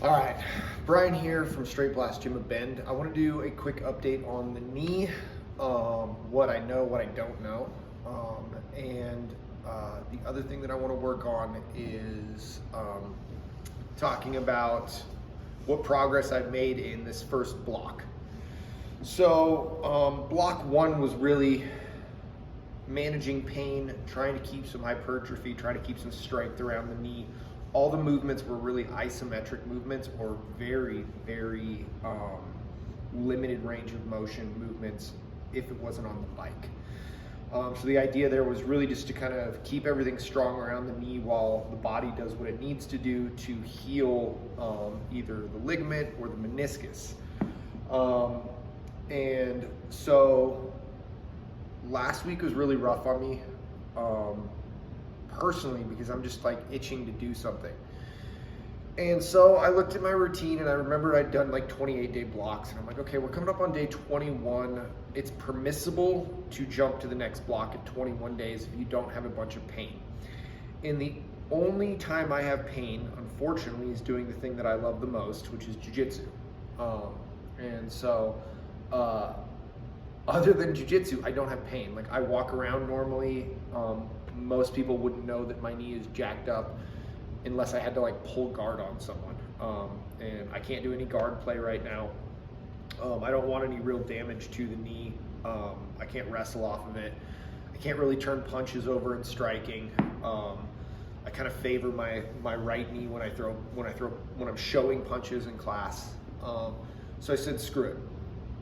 All right, Brian here from Straight Blast Gym of Bend. I want to do a quick update on the knee, what I know, what I don't know, and the other thing that I want to work on is talking about what progress I've made in this first block. So block one was really managing pain, trying to keep some hypertrophy, trying to keep some strength around the knee. All the movements were really isometric movements or very, very limited range of motion movements if it wasn't on the bike. So the idea there was really just to kind of keep everything strong around the knee while the body does what it needs to do to heal either the ligament or the meniscus. And so last week was really rough on me. Personally, because I'm just like itching to do something. And so I looked at my routine and I remember I'd done like 28-day blocks and I'm like, okay, we're coming up on day 21. It's permissible to jump to the next block at 21 days if you don't have a bunch of pain. And the only time I have pain, unfortunately, is doing the thing that I love the most, which is jiu-jitsu. And so other than jiu-jitsu, I don't have pain. Like I walk around normally. Most people wouldn't know that my knee is jacked up unless I had to like pull guard on someone. And I can't do any guard play right now. I don't want any real damage to the knee. I can't wrestle off of it. I can't really turn punches over in striking. I kind of favor my right knee when I'm showing punches in class. So I said, screw it.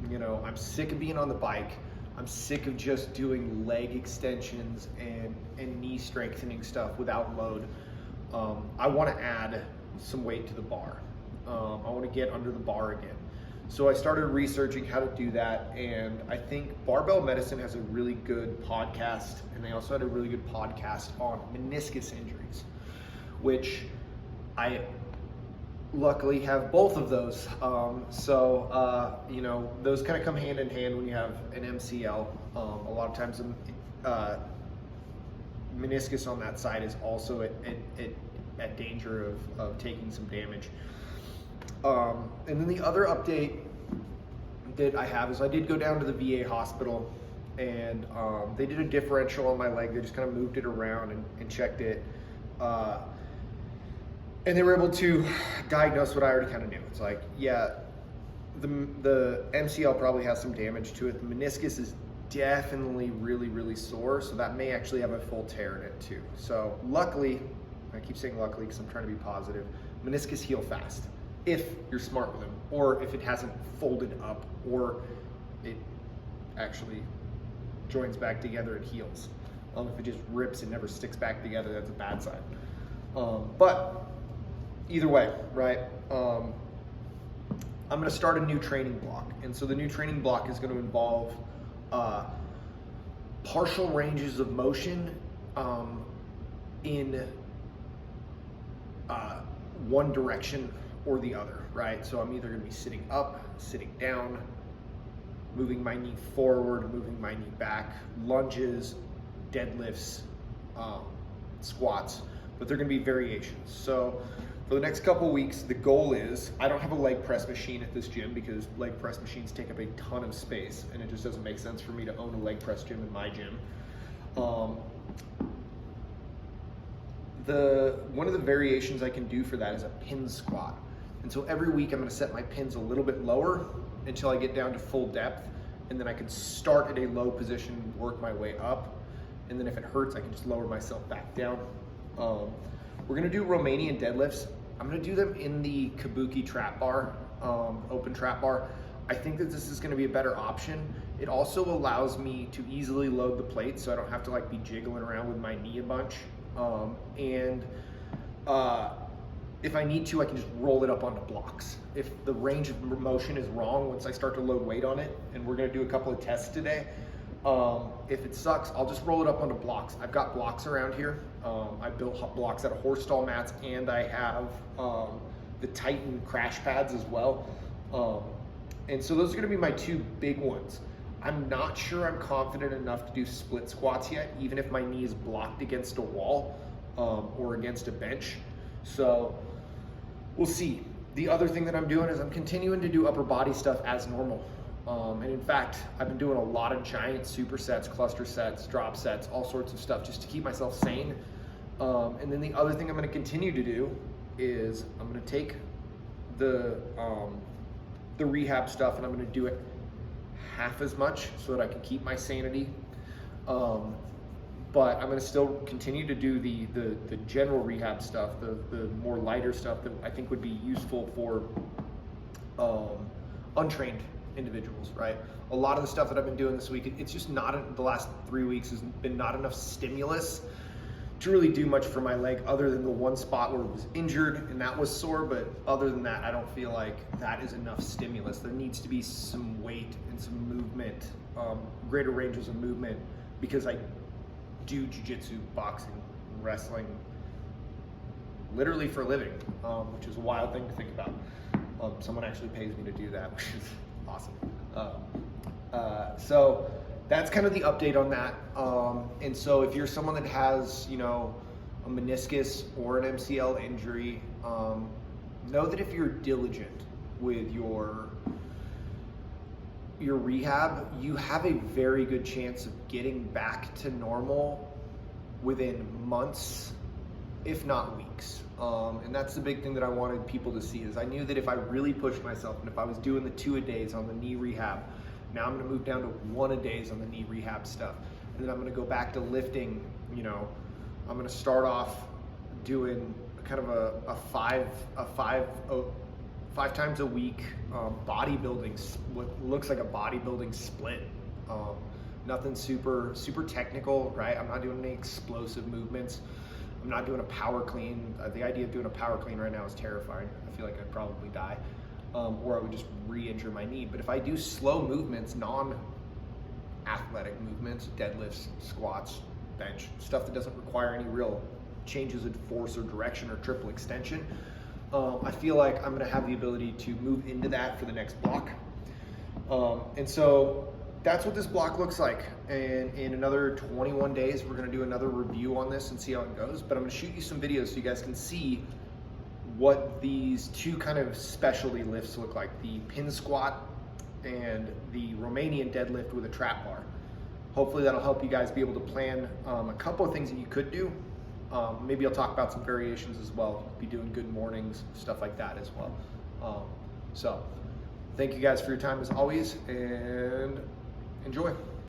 You know, I'm sick of being on the bike. I'm sick of just doing leg extensions and knee strengthening stuff without load. I want to add some weight to the bar. I want to get under the bar again. So I started researching how to do that, and I think Barbell Medicine has a really good podcast, and they also had a really good podcast on meniscus injuries, which I luckily have both of those. You know, those kind of come hand in hand when you have an MCL. A lot of times meniscus on that side is also at danger of taking some damage. And then the other update that I have is I did go down to the VA hospital and they did a differential on my leg. They just kind of moved it around and checked it. And they were able to diagnose what I already kind of knew. It's like, yeah, the MCL probably has some damage to it. The meniscus is definitely really, really sore, so that may actually have a full tear in it too. So luckily, I keep saying luckily because I'm trying to be positive, meniscus heal fast if you're smart with them, or if it hasn't folded up, or it actually joins back together and heals. If it just rips and never sticks back together, that's a bad sign. But either way, right? I'm going to start a new training block. And so the new training block is going to involve partial ranges of motion in one direction or the other, right? So I'm either going to be sitting up, sitting down, moving my knee forward, moving my knee back, lunges, deadlifts, squats, but they're going to be variations. So for the next couple weeks, the goal is, I don't have a leg press machine at this gym because leg press machines take up a ton of space and it just doesn't make sense for me to own a leg press gym in my gym. One of the variations I can do for that is a pin squat. And so every week I'm going to set my pins a little bit lower until I get down to full depth, and then I can start at a low position and work my way up. And then if it hurts, I can just lower myself back down. We're gonna do Romanian deadlifts. I'm gonna do them in the Kabuki trap bar, open trap bar. I think that this is gonna be a better option. It also allows me to easily load the plates so I don't have to like be jiggling around with my knee a bunch. If I need to, I can just roll it up onto blocks. If the range of motion is wrong once I start to load weight on it, and we're gonna do a couple of tests today, if it sucks, I'll just roll it up onto blocks. I've got blocks around here. I built blocks out of horse stall mats, and I have the Titan crash pads as well. And so those are gonna be my two big ones. I'm not sure I'm confident enough to do split squats yet, even if my knee is blocked against a wall or against a bench. So we'll see. The other thing that I'm doing is I'm continuing to do upper body stuff as normal. And in fact, I've been doing a lot of giant supersets, cluster sets, drop sets, all sorts of stuff just to keep myself sane. And then the other thing I'm going to continue to do is I'm going to take the rehab stuff and I'm going to do it half as much so that I can keep my sanity. But I'm going to still continue to do the general rehab stuff, the more lighter stuff that I think would be useful for untrained individuals, right? A lot of the stuff that I've been doing this week, it's just not, the last 3 weeks has been not enough stimulus to really do much for my leg other than the one spot where it was injured and that was sore. But other than that, I don't feel like that is enough stimulus. There needs to be some weight and some movement, greater ranges of movement, because I do jiu-jitsu, boxing, wrestling, literally for a living, which is a wild thing to think about. Someone actually pays me to do that, which is awesome. So that's kind of the update on that. And so if you're someone that has, you know, a meniscus or an MCL injury, know that if you're diligent with your rehab, you have a very good chance of getting back to normal within months, if not weeks. And that's the big thing that I wanted people to see, is I knew that if I really pushed myself and if I was doing the 2-a-days on the knee rehab, now I'm going to move down to 1-a-days on the knee rehab stuff. And then I'm going to go back to lifting, you know, I'm going to start off doing kind of a five times a week bodybuilding, what looks like a bodybuilding split. Nothing super technical, right? I'm not doing any explosive movements. I'm not doing a power clean. The idea of doing a power clean right now is terrifying. I feel like I'd probably die, or I would just re-injure my knee. But if I do slow movements, non-athletic movements, deadlifts, squats, bench, stuff that doesn't require any real changes in force or direction or triple extension, I feel like I'm going to have the ability to move into that for the next block. And so that's what this block looks like. And in another 21 days, we're going to do another review on this and see how it goes. But I'm going to shoot you some videos so you guys can see what these two kind of specialty lifts look like: the pin squat and the Romanian deadlift with a trap bar. Hopefully that'll help you guys be able to plan a couple of things that you could do. Maybe I'll talk about some variations as well. Be doing good mornings, stuff like that as well. So thank you guys for your time as always, and enjoy.